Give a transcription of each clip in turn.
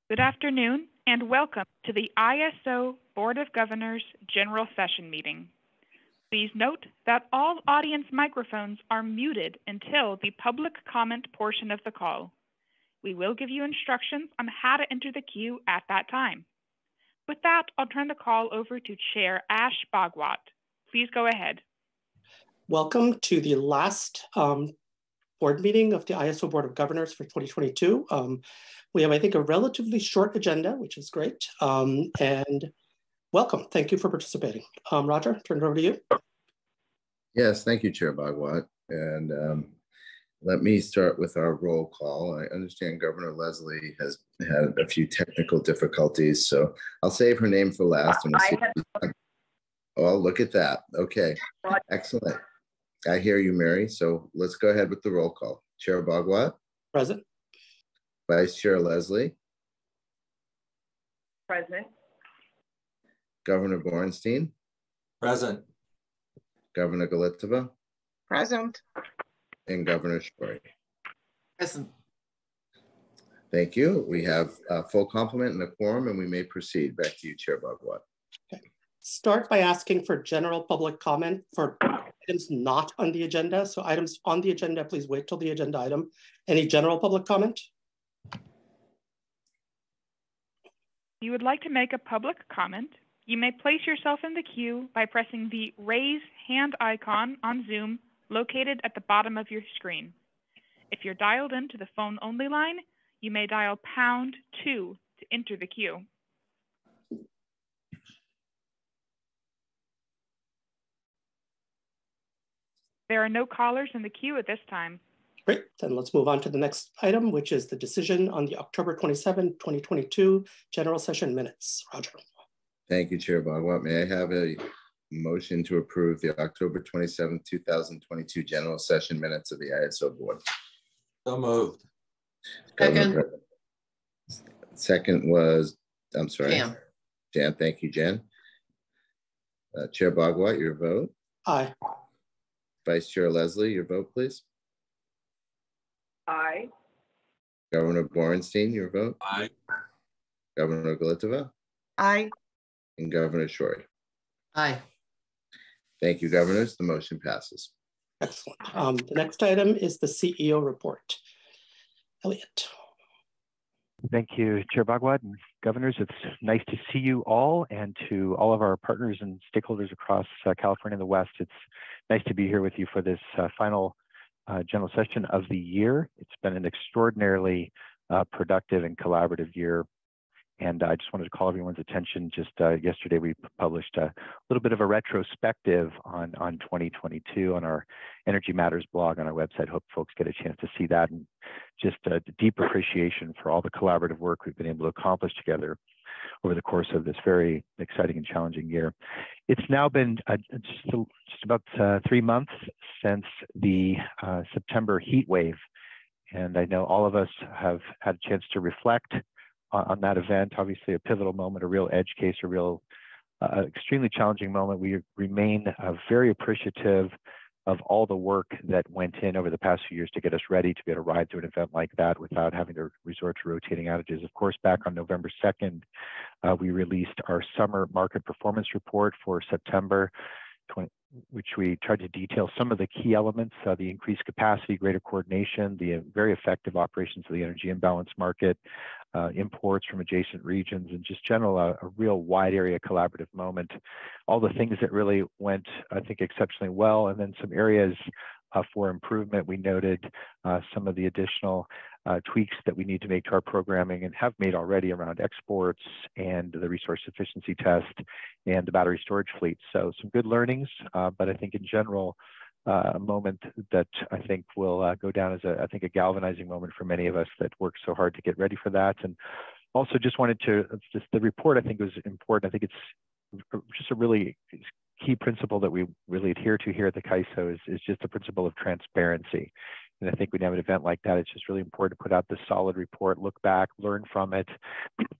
Good afternoon and welcome to the ISO Board of Governors General Session meeting. Please note that all audience microphones are muted until the public comment portion of the call. We will give you instructions on how to enter the queue at that time. With that, I'll turn the call over to Chair Ash Bhagwat. Please go ahead. Welcome to the last board meeting of the ISO Board of Governors for 2022. We have, I think, a relatively short agenda, which is great. And welcome. Thank you for participating. Roger, turn it over to you. Yes, thank you, Chair Bhagwat. And let me start with our roll call. I understand Governor Leslie has had a few technical difficulties, so I'll save her name for last. And we'll see. Oh, look at that. Okay, excellent. I hear you, Mary. So let's go ahead with the roll call. Chair Bhagwat. Present. Vice Chair Leslie. Present. Governor Borenstein. Present. Governor Galitova. Present. And Governor Shorey. Present. Thank you. We have a full complement and a quorum, and we may proceed. Back to you, Chair Bhagwat. Okay. Start by asking for general public comment for items not on the agenda. So items on the agenda, please wait till the agenda item. Any general public comment? If you would like to make a public comment, you may place yourself in the queue by pressing the raise hand icon on Zoom located at the bottom of your screen. If you're dialed into the phone only line, you may dial #2 to enter the queue. There are no callers in the queue at this time. Great, then let's move on to the next item, which is the decision on the October 27, 2022 general session minutes. Roger. Thank you, Chair Bhagwat. May I have a motion to approve the October 27, 2022 general session minutes of the ISO board? So moved. Second. Second was, I'm sorry. Jan. Thank you, Jan. Chair Bhagwat, your vote. Aye. Vice Chair Leslie, your vote, please. Aye. Governor Borenstein, your vote. Aye. Governor Galitova. Aye. And Governor Shorey. Aye. Thank you, governors. The motion passes. Excellent. The next item is the CEO report. Elliot. Thank you, Chair Bhagwat and governors. It's nice to see you all, and to all of our partners and stakeholders across California and the West. It's nice to be here with you for this final general session of the year. It's been an extraordinarily productive and collaborative year. And I just wanted to call everyone's attention. Just yesterday, we published a little bit of a retrospective on 2022 on our Energy Matters blog on our website. Hope folks get a chance to see that, and just a deep appreciation for all the collaborative work we've been able to accomplish together over the course of this very exciting and challenging year. It's now been just about 3 months since the September heat wave. And I know all of us have had a chance to reflect on that event. Obviously a pivotal moment, a real edge case, a real extremely challenging moment. We remain very appreciative of all the work that went in over the past few years to get us ready to be able to ride through an event like that without having to resort to rotating outages. Of course, back on November 2nd, we released our summer market performance report for September, which we tried to detail some of the key elements, the increased capacity, greater coordination, the very effective operations of the energy imbalance market, imports from adjacent regions, and just general, a real wide area collaborative moment. All the things that really went, I think, exceptionally well, and then some areas for improvement. We noted some of the additional tweaks that we need to make to our programming and have made already around exports and the resource efficiency test and the battery storage fleet. So some good learnings, but I think in general, a moment that I think will go down as a galvanizing moment for many of us that worked so hard to get ready for that. And also just wanted to, the report I think was important. I think it's just a really key principle that we really adhere to here at the CAISO is just the principle of transparency. And I think when you have an event like that, it's just really important to put out this solid report, look back, learn from it,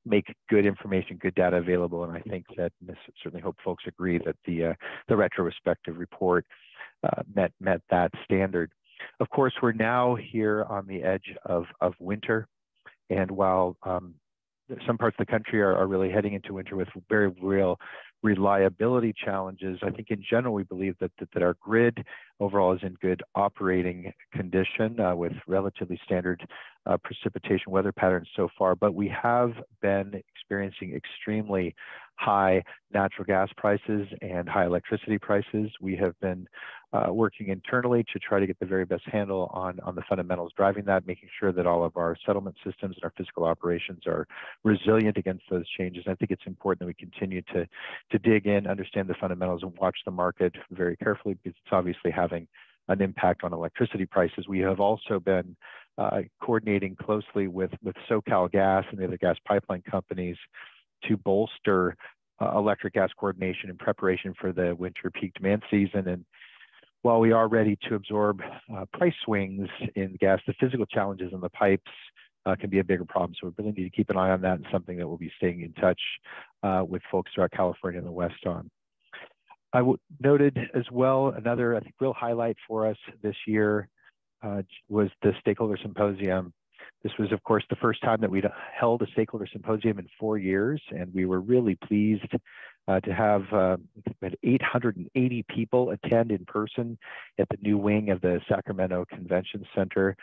make good information, good data available. And I think that, and I certainly hope folks agree, that the retrospective report met that standard. Of course, we're now here on the edge of winter. And while some parts of the country are really heading into winter with very real reliability challenges. I think in general, we believe that our grid overall is in good operating condition with relatively standard precipitation weather patterns so far, but we have been experiencing extremely high natural gas prices and high electricity prices. We have been working internally to try to get the very best handle on the fundamentals driving that, making sure that all of our settlement systems and our physical operations are resilient against those changes. And I think it's important that we continue to dig in, understand the fundamentals, and watch the market very carefully, because it's obviously having an impact on electricity prices. We have also been coordinating closely with SoCal Gas and the other gas pipeline companies to bolster electric gas coordination in preparation for the winter peak demand season. And while we are ready to absorb price swings in gas, the physical challenges in the pipes can be a bigger problem. So we really need to keep an eye on that, and something that we'll be staying in touch with folks throughout California and the West on. I noted as well, another, I think, real highlight for us this year was the Stakeholder Symposium. This was, of course, the first time that we'd held a Stakeholder Symposium in 4 years, and we were really pleased to have 880 people attend in person at the new wing of the Sacramento Convention Center.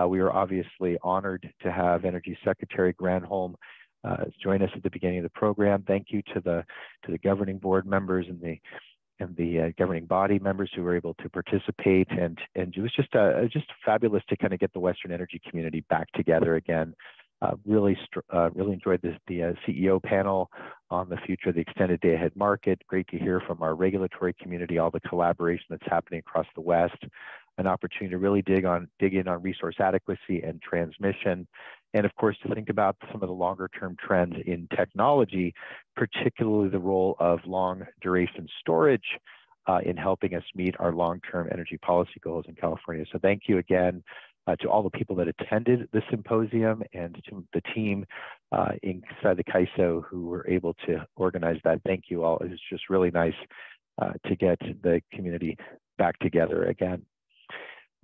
We were obviously honored to have Energy Secretary Granholm join us at the beginning of the program. Thank you to the governing board members and the governing body members who were able to participate, and it was just fabulous to kind of get the Western energy community back together again. Really enjoyed the CEO panel on the future of the extended day-ahead market. Great to hear from our regulatory community, all the collaboration that's happening across the West. An opportunity to really dig in on resource adequacy and transmission, and of course to think about some of the longer-term trends in technology, particularly the role of long-duration storage in helping us meet our long-term energy policy goals in California. So thank you again to all the people that attended the symposium, and to the team inside the CAISO who were able to organize that. Thank you all. It was just really nice to get the community back together again.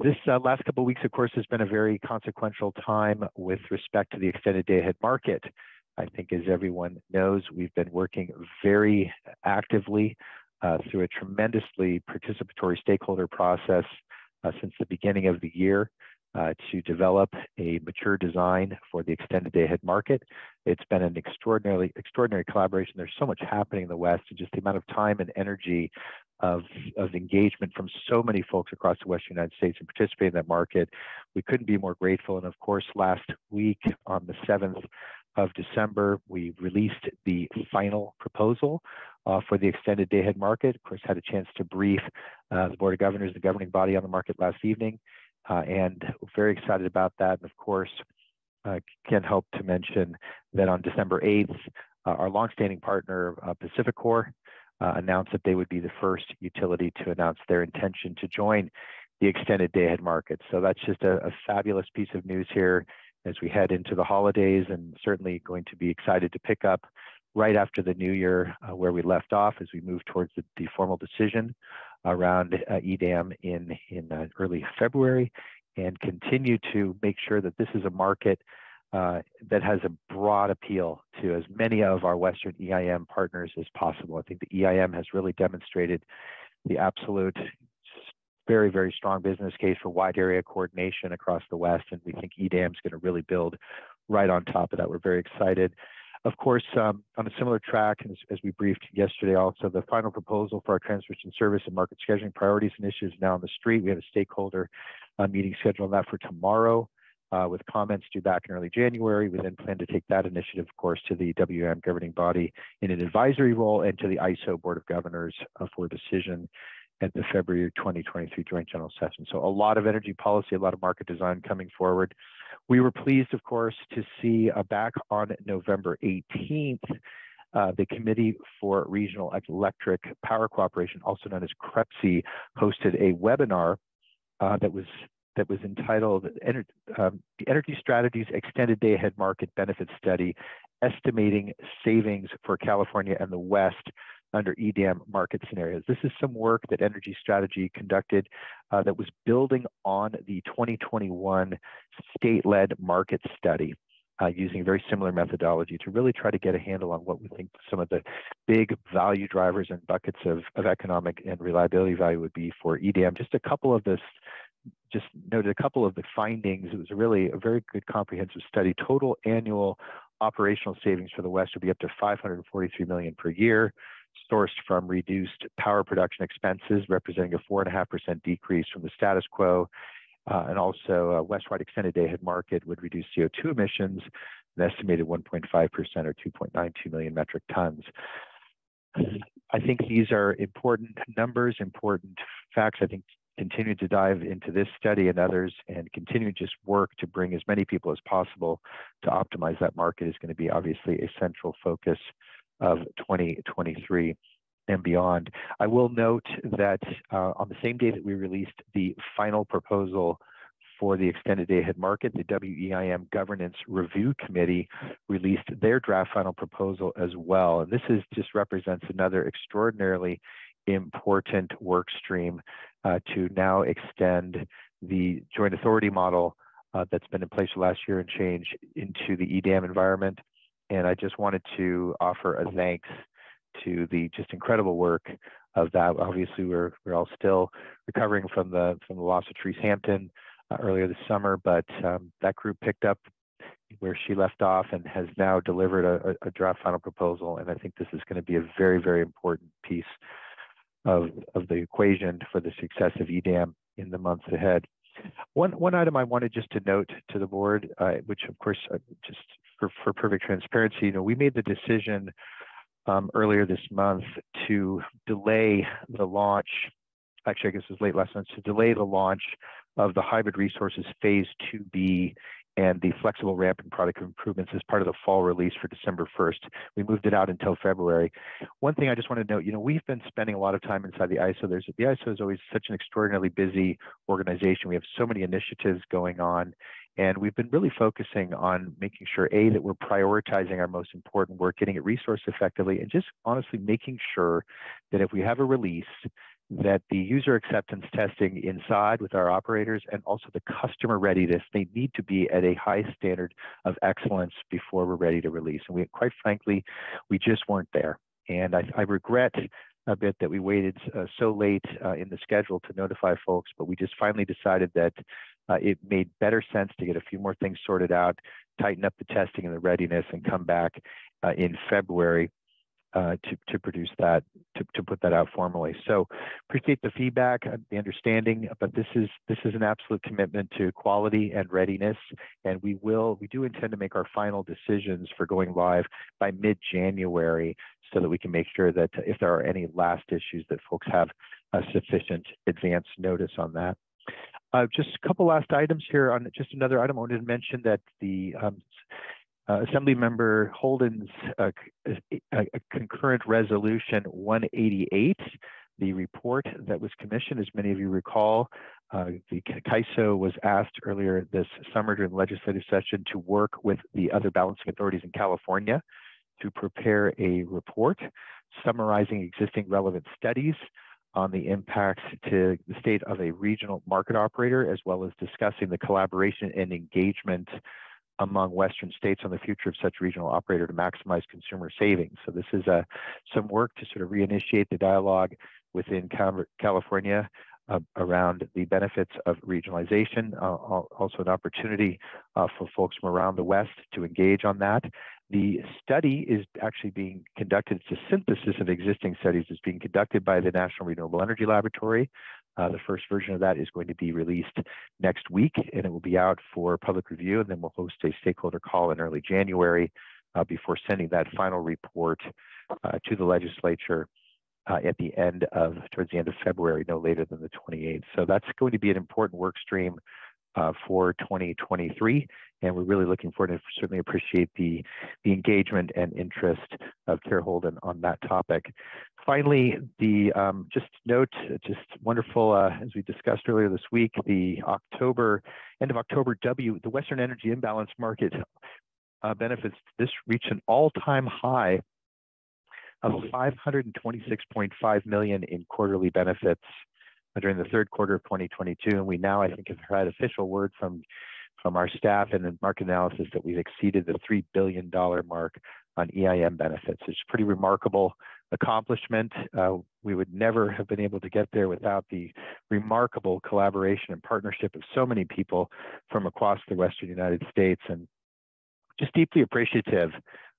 This last couple of weeks, of course, has been a very consequential time with respect to the extended day-ahead market. I think, as everyone knows, we've been working very actively through a tremendously participatory stakeholder process since the beginning of the year to develop a mature design for the extended day-ahead market. It's been an extraordinary collaboration. There's so much happening in the West, and just the amount of time and energy of engagement from so many folks across the Western United States and participating in that market. We couldn't be more grateful. And of course, last week on the 7th of December, we released the final proposal for the extended day-ahead market. Of course, had a chance to brief the Board of Governors, the governing body, on the market last evening, and very excited about that. And of course, can't help to mention that on December 8th, our longstanding partner, PacifiCorp, announced that they would be the first utility to announce their intention to join the extended day-ahead market. So that's just a fabulous piece of news here as we head into the holidays, and certainly going to be excited to pick up right after the new year where we left off as we move towards the formal decision around EDAM in early February, and continue to make sure that this is a market that has a broad appeal to as many of our Western EIM partners as possible. I think the EIM has really demonstrated the absolute very, very strong business case for wide area coordination across the West, and we think EDAM is going to really build right on top of that. We're very excited. Of course, on a similar track, as we briefed yesterday also, the final proposal for our transmission service and market scheduling priorities initiative is now on the street. We have a stakeholder meeting scheduled on that for tomorrow, with comments due back in early January. We then plan to take that initiative, of course, to the WM governing body in an advisory role, and to the ISO Board of Governors for decision at the February 2023 Joint General Session. So a lot of energy policy, a lot of market design coming forward. We were pleased, of course, to see back on November 18th, the Committee for Regional Electric Power Cooperation, also known as CREPC, hosted a webinar that was entitled the Energy Strategies Extended Day-Ahead Market Benefit Study, Estimating Savings for California and the West under EDAM Market Scenarios. This is some work that Energy Strategy conducted that was building on the 2021 state-led market study. using a very similar methodology to really try to get a handle on what we think some of the big value drivers and buckets of economic and reliability value would be for EDAM. Just noted a couple of the findings. It was really a very good comprehensive study. Total annual operational savings for the West would be up to $543 million per year, sourced from reduced power production expenses, representing a 4.5% decrease from the status quo. And also a Westwide extended day-ahead market would reduce CO2 emissions an estimated 1.5% or 2.92 million metric tons. I think these are important numbers, important facts. I think continue to dive into this study and others and continue to just work to bring as many people as possible to optimize that market is going to be obviously a central focus of 2023 and beyond. I will note that on the same day that we released the final proposal for the extended day-ahead market, the WEIM Governance Review Committee released their draft final proposal as well. And this just represents another extraordinarily important work stream to now extend the joint authority model that's been in place last year and change into the EDAM environment. And I just wanted to offer a thanks to the just incredible work of that. Obviously, we're all still recovering from the loss of Therese Hampton earlier this summer, but that group picked up where she left off and has now delivered a draft final proposal. And I think this is going to be a very, very important piece of the equation for the success of EDAM in the months ahead. One item I wanted just to note to the board, which of course, just for perfect transparency, we made the decision earlier this month to delay the launch, actually I guess it was late last month, to delay the launch of the Hybrid Resources Phase 2B and the Flexible Ramping Product Improvements as part of the fall release for December 1st. We moved it out until February. One thing I just want to note, we've been spending a lot of time inside the ISO. The ISO is always such an extraordinarily busy organization. We have so many initiatives going on, and we've been really focusing on making sure, A, that we're prioritizing our most important work, getting it resourced effectively, and just honestly making sure that if we have a release, that the user acceptance testing inside with our operators and also the customer readiness, they need to be at a high standard of excellence before we're ready to release. And we, quite frankly, we just weren't there. And I regret a bit that we waited so late in the schedule to notify folks, but we just finally decided that it made better sense to get a few more things sorted out, tighten up the testing and the readiness, and come back in February to produce that, to put that out formally. So appreciate the feedback, the understanding, but this is an absolute commitment to quality and readiness, and we do intend to make our final decisions for going live by mid-January so that we can make sure that if there are any last issues that folks have sufficient advance notice on that. Just a couple last items here. On just another item, I wanted to mention that the Assemblymember Holden's concurrent resolution 188, the report that was commissioned, as many of you recall, the CAISO was asked earlier this summer during the legislative session to work with the other balancing authorities in California to prepare a report summarizing existing relevant studies on the impacts to the state of a regional market operator, as well as discussing the collaboration and engagement among Western states on the future of such regional operator to maximize consumer savings. So this is some work to sort of reinitiate the dialogue within California around the benefits of regionalization, also an opportunity for folks from around the West to engage on that. The study is actually being conducted, it's a synthesis of existing studies. It's being conducted by the National Renewable Energy Laboratory. The first version of that is going to be released next week, and it will be out for public review, and then we'll host a stakeholder call in early January before sending that final report to the legislature towards the end of February, no later than the 28th. So that's going to be an important work stream for 2023, and we're really looking forward and certainly appreciate the engagement and interest of Chair Holden on that topic. Finally, just note, just wonderful, as we discussed earlier this week, the end of October the Western Energy Imbalance Market benefits, this reached an all-time high of $526.5 million in quarterly benefits during the third quarter of 2022. And we now, I think, have had official word from from our staff and in market analysis that we've exceeded the $3 billion mark on EIM benefits. It's a pretty remarkable accomplishment. We would never have been able to get there without the remarkable collaboration and partnership of so many people from across the Western United States, and just deeply appreciative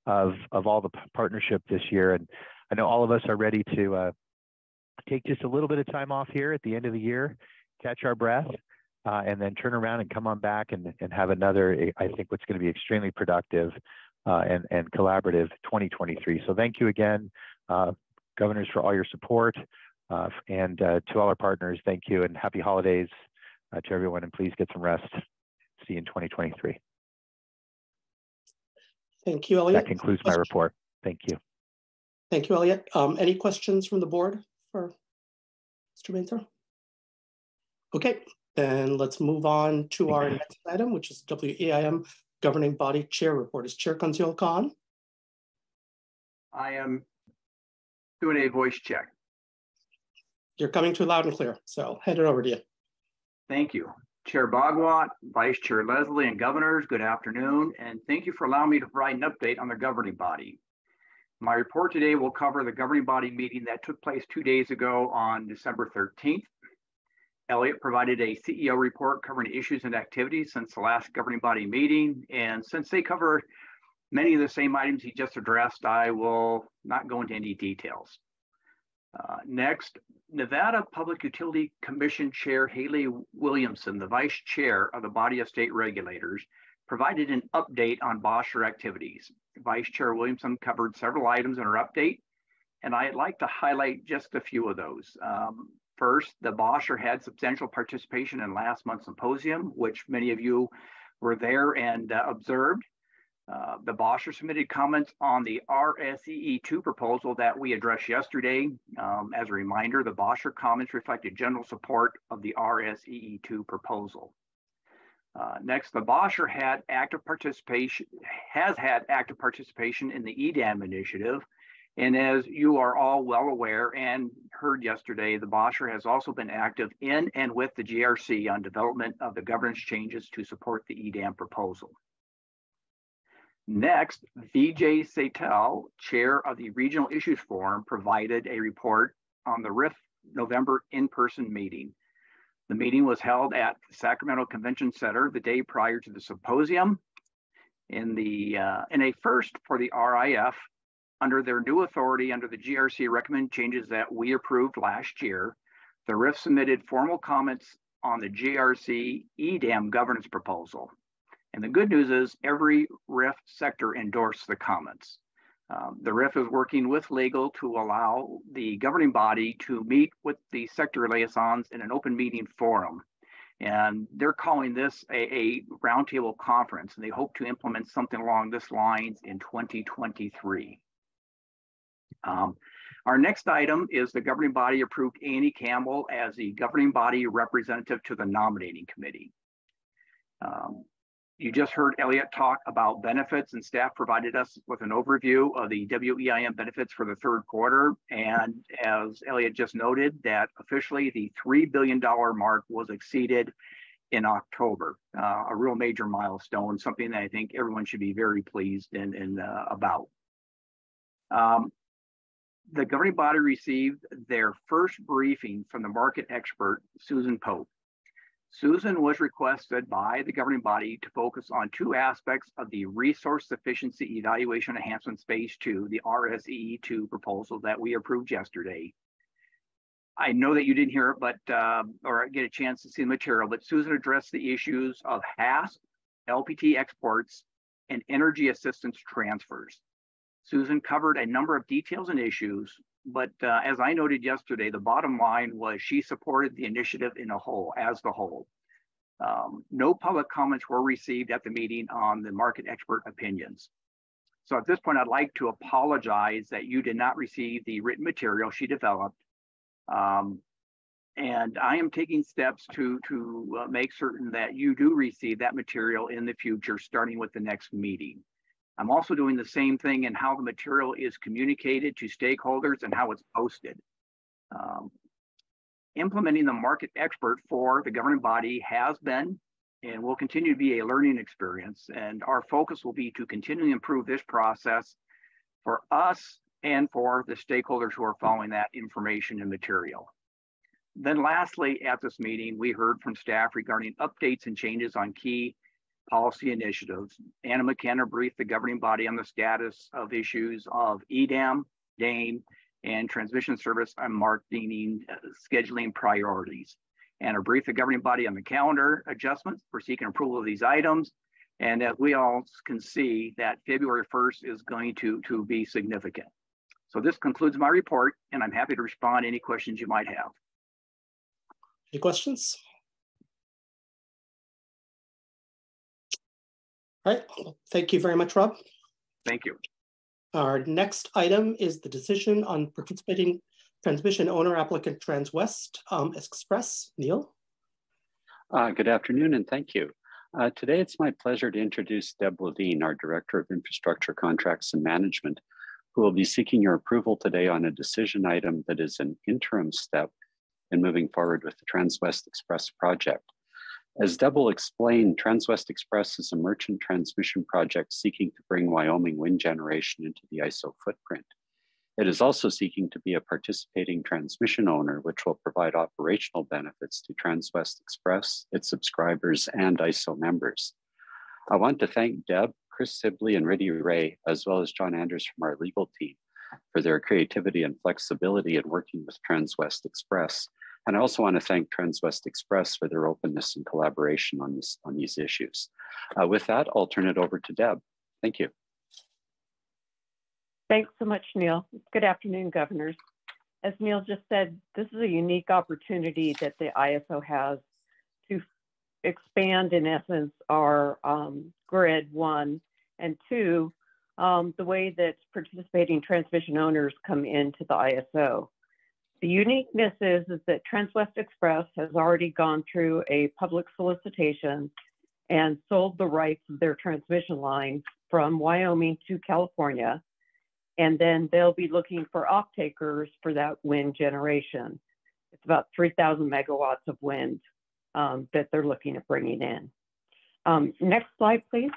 of all the partnership this year. And I know all of us are ready to take just a little bit of time off here at the end of the year, catch our breath, and then turn around and come on back and have another, I think, what's going to be extremely productive and collaborative 2023. So thank you again, governors, for all your support, and to all our partners, thank you, and happy holidays to everyone, and please get some rest. See you in 2023. Thank you, Elliot. That concludes my report. Thank you. Thank you, Elliot. Any questions from the board for Mr. Bainter? Okay, then let's move on to our next item, which is WEIM Governing Body Chair Report. Is Chair Kanziol Khan? I am doing a voice check. You're coming too loud and clear, so hand it over to you. Thank you. Chair Bhagwat, Vice Chair Leslie, and governors, good afternoon, and thank you for allowing me to provide an update on the governing body. My report today will cover the governing body meeting that took place 2 days ago on December 13th. Elliot provided a CEO report covering issues and activities since the last governing body meeting, and since they cover many of the same items he just addressed, I will not go into any details. Next, Nevada Public Utility Commission Chair Haley Williamson, the Vice Chair of the Body of State Regulators, provided an update on BOSHR activities. Vice Chair Williamson covered several items in her update, and I'd like to highlight just a few of those. First, the BOSHR had substantial participation in last month's symposium, which many of you were there and observed. The BOSHR submitted comments on the RSEE2 proposal that we addressed yesterday. As a reminder, the BOSHR comments reflected general support of the RSEE2 proposal. Next, the BOSHR has had active participation in the EDAM initiative. And as you are all well aware and heard yesterday, the BOSHR has also been active in and with the GRC on development of the governance changes to support the EDAM proposal. Next, Vijay Saitel, chair of the Regional Issues Forum, provided a report on the RIF November in-person meeting. The meeting was held at the Sacramento Convention Center the day prior to the symposium. In a first for the RIF, under their new authority under the GRC recommended changes that we approved last year, the RIF submitted formal comments on the GRC EDAM governance proposal. And the good news is every RIF sector endorsed the comments. The RIF is working with legal to allow the governing body to meet with the sector liaisons in an open meeting forum. And they're calling this a roundtable conference, and they hope to implement something along this lines in 2023. Our next item is the governing body approved Annie Campbell as the governing body representative to the nominating committee. You just heard Elliot talk about benefits, and staff provided us with an overview of the WEIM benefits for the third quarter. And as Elliot just noted, that officially the $3 billion mark was exceeded in October, a real major milestone, something that I think everyone should be very pleased about. The governing body received their first briefing from the market expert, Susan Pope. Susan was requested by the governing body to focus on two aspects of the Resource Sufficiency Evaluation Enhancement Phase 2, the RSEE2 proposal that we approved yesterday. I know that you didn't hear it, but or get a chance to see the material, but Susan addressed the issues of HASP, LPT exports, and energy assistance transfers. Susan covered a number of details and issues, but as I noted yesterday, the bottom line was she supported the initiative as the whole. No public comments were received at the meeting on the market expert opinions. So at this point, I'd like to apologize that you did not receive the written material she developed. And I am taking steps to make certain that you do receive that material in the future, starting with the next meeting. I'm also doing the same thing in how the material is communicated to stakeholders and how it's posted. Implementing the market expert for the governing body has been and will continue to be a learning experience. And our focus will be to continually improve this process for us and for the stakeholders who are following that information and material. Then lastly, at this meeting, we heard from staff regarding updates and changes on key policy initiatives. Anna McKenna briefed the governing body on the status of issues of EDAM, DAME, and transmission service and marketing scheduling priorities. Anna briefed the governing body on the calendar adjustments for seeking approval of these items. And as we all can see, that February 1st is going to be significant. So this concludes my report, and I'm happy to respond to any questions you might have. Any questions? All right, thank you very much, Rob. Thank you. Our next item is the decision on participating transmission owner applicant Transwest Express. Neil. Good afternoon, and thank you. Today, it's my pleasure to introduce Deb Levine, our Director of Infrastructure Contracts and Management, who will be seeking your approval today on a decision item that is an interim step in moving forward with the Transwest Express project. As Deb will explain, Transwest Express is a merchant transmission project seeking to bring Wyoming wind generation into the ISO footprint. It is also seeking to be a participating transmission owner, which will provide operational benefits to Transwest Express, its subscribers, and ISO members. I want to thank Deb, Chris Sibley, and Riddy Ray, as well as John Anders from our legal team, for their creativity and flexibility in working with Transwest Express. And I also want to thank Transwest Express for their openness and collaboration on these issues. With that, I'll turn it over to Deb. Thank you. Thanks so much, Neil. Good afternoon, governors. As Neil just said, this is a unique opportunity that the ISO has to expand, in essence, our grid, one, and two, the way that participating transmission owners come into the ISO. The uniqueness is that Transwest Express has already gone through a public solicitation and sold the rights of their transmission line from Wyoming to California. And then they'll be looking for off-takers for that wind generation. It's about 3,000 megawatts of wind that they're looking at bringing in. Next slide, please.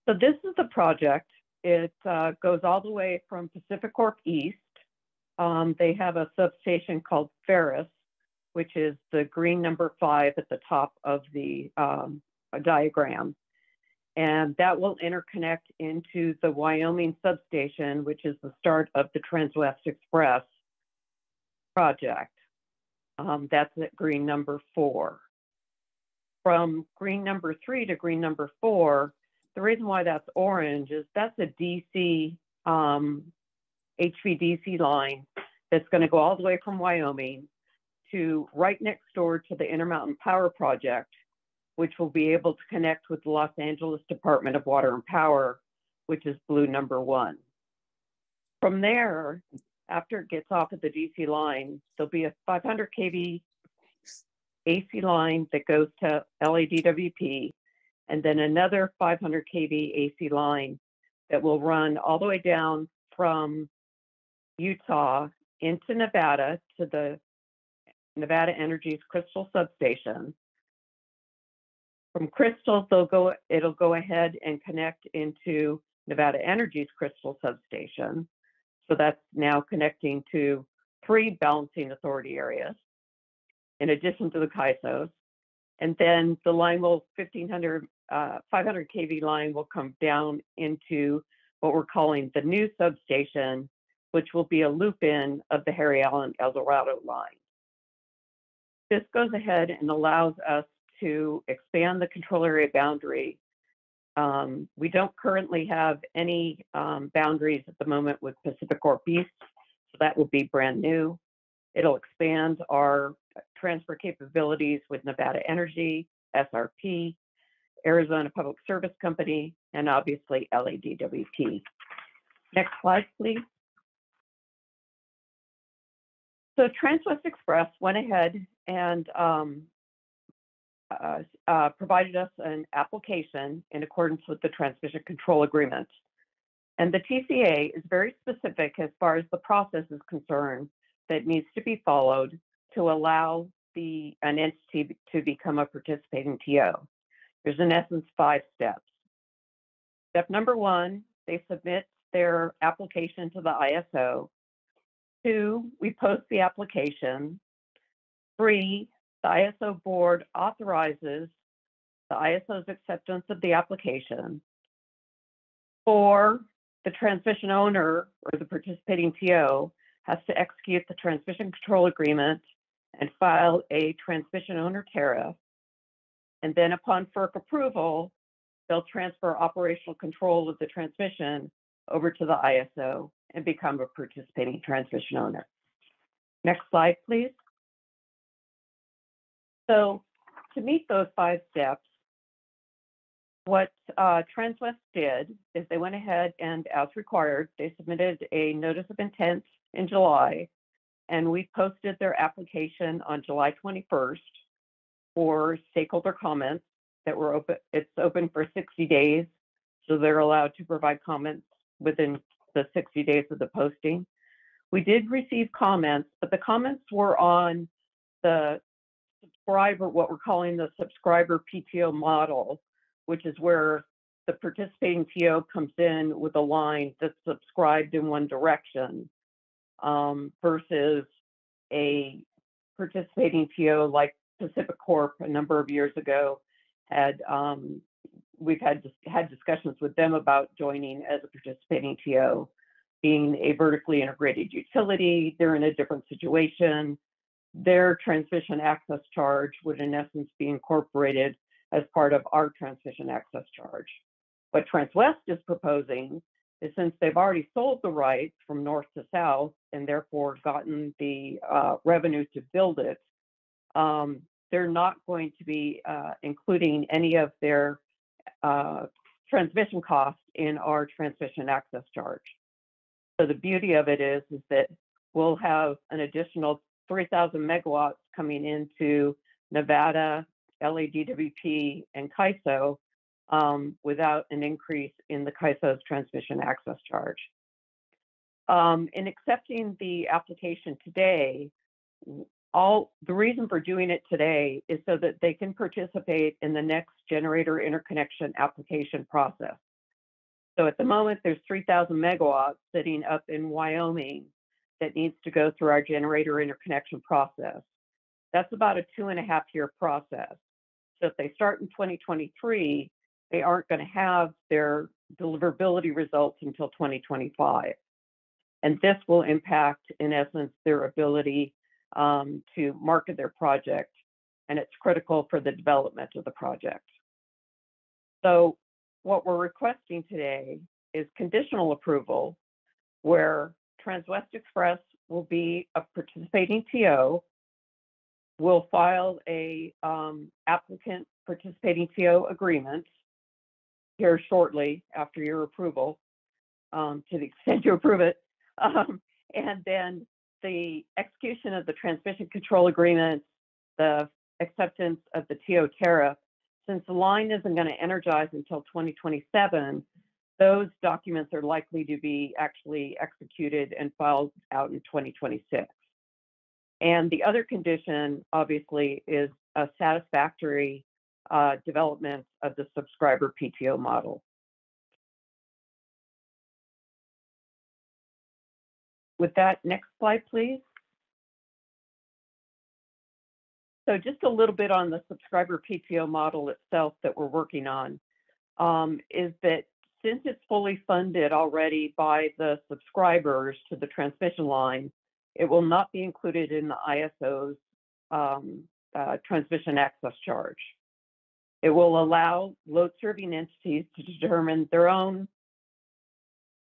So this is the project. It goes all the way from PacifiCorp East. They have a substation called Ferris, which is the green number 5 at the top of the diagram. And that will interconnect into the Wyoming substation, which is the start of the Transwest Express project. That's at green number 4. From green number 3 to green number 4, the reason why that's orange is that's a DC, HVDC line that's going to go all the way from Wyoming to right next door to the Intermountain Power Project, which will be able to connect with the Los Angeles Department of Water and Power, which is blue number 1. From there, after it gets off at the DC line, there'll be a 500 kV AC line that goes to LADWP, and then another 500 kV AC line that will run all the way down from Utah into Nevada to the Nevada Energy's Crystal substation. From Crystal, it'll go ahead and connect into Nevada Energy's Crystal substation. So that's now connecting to 3 balancing authority areas, in addition to the CAISOs. And then the line will 500 kV line will come down into what we're calling the new substation, which will be a loop-in of the Harry Allen El Dorado line. This goes ahead and allows us to expand the control area boundary. We don't currently have any boundaries at the moment with PacifiCorp East, so that will be brand new. It'll expand our transfer capabilities with Nevada Energy, SRP, Arizona Public Service Company, and obviously LADWP. Next slide, please. So Transwest Express went ahead and provided us an application in accordance with the Transmission Control Agreement. And the TCA is very specific as far as the process is concerned that needs to be followed to allow an entity to become a participating TO. There's in essence 5 steps. Step number 1, they submit their application to the ISO. 2, we post the application. 3, the ISO board authorizes the ISO's acceptance of the application. 4, the transmission owner or the participating TO has to execute the transmission control agreement and file a transmission owner tariff. And then upon FERC approval, they'll transfer operational control of the transmission over to the ISO and become a participating transmission owner. Next slide, please. So to meet those 5 steps, what Transwest did is they went ahead and, as required, they submitted a notice of intent in July, and we posted their application on July 21st for stakeholder comments that were open. It's open for 60 days, so they're allowed to provide comments within the 60 days of the posting. We did receive comments, but the comments were on the subscriber, what we're calling the subscriber PTO model, which is where the participating TO comes in with a line that's subscribed in one direction, versus a participating TO like Pacific Corp a number of years ago had. We've had discussions with them about joining as a participating TO. Being a vertically integrated utility, they're in a different situation. Their transmission access charge would in essence be incorporated as part of our transmission access charge. What Transwest is proposing is, since they've already sold the rights from north to south and therefore gotten the revenue to build it, they're not going to be including any of their transmission costs in our transmission access charge. So the beauty of it is that we'll have an additional 3,000 megawatts coming into Nevada, LADWP, and CAISO without an increase in the CAISO's transmission access charge. In accepting the application today, the reason for doing it today is so that they can participate in the next generator interconnection application process. So at the moment, there's 3,000 megawatts sitting up in Wyoming that needs to go through our generator interconnection process. That's about a 2.5-year process. So if they start in 2023, they aren't going to have their deliverability results until 2025. And this will impact, in essence, their ability to market their project, and it's critical for the development of the project. So what we're requesting today is conditional approval, where Transwest Express will be a participating TO. We'll file a applicant participating TO agreement here shortly after your approval, to the extent you approve it. And then the execution of the transmission control agreement, the acceptance of the TO tariff. Since the line isn't going to energize until 2027, those documents are likely to be actually executed and filed out in 2026. And the other condition, obviously, is a satisfactory development of the subscriber PTO model. With that, next slide, please. So just a little bit on the subscriber PTO model itself that we're working on, is that since it's fully funded already by the subscribers to the transmission line, it will not be included in the ISO's transmission access charge. It will allow load serving entities to determine their own,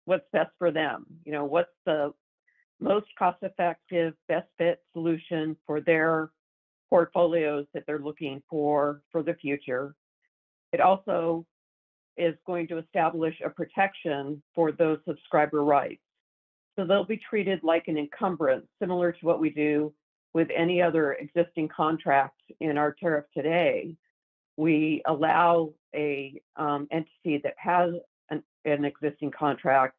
what's best for them. You know, what's the most cost-effective, best fit solution for their portfolios that they're looking for the future. It also is going to establish a protection for those subscriber rights. So they'll be treated like an encumbrance, similar to what we do with any other existing contract in our tariff today. We allow a entity that has an existing contract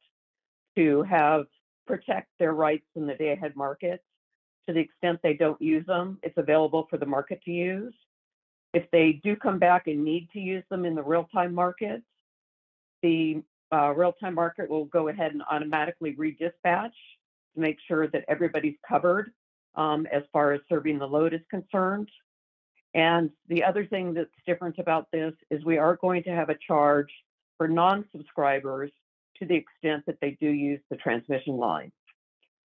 to protect their rights in the day-ahead market. To the extent they don't use them, it's available for the market to use. If they do come back and need to use them in the real-time market, the real-time market will go ahead and automatically redispatch to make sure that everybody's covered as far as serving the load is concerned. And the other thing that's different about this is we are going to have a charge for non-subscribers to the extent that they do use the transmission line.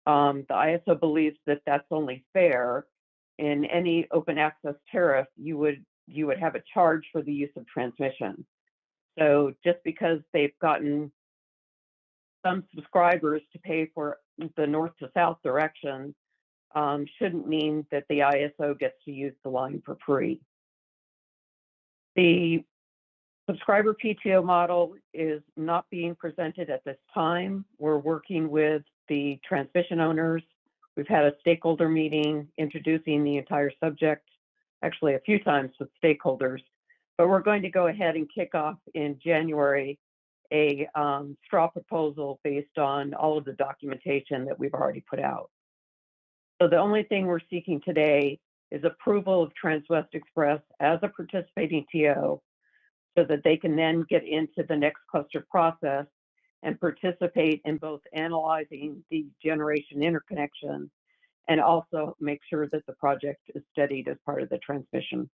The ISO believes that that's only fair. In any open access tariff, you would have a charge for the use of transmission. So just because they've gotten some subscribers to pay for the north to south direction shouldn't mean that the ISO gets to use the line for free. The subscriber PTO model is not being presented at this time. We're working with the transmission owners. We've had a stakeholder meeting introducing the entire subject, actually a few times with stakeholders, but we're going to go ahead and kick off in January a straw proposal based on all of the documentation that we've already put out. So the only thing we're seeking today is approval of Transwest Express as a participating TO so that they can then get into the next cluster process and participate in both analyzing the generation interconnection and also make sure that the project is studied as part of the transmission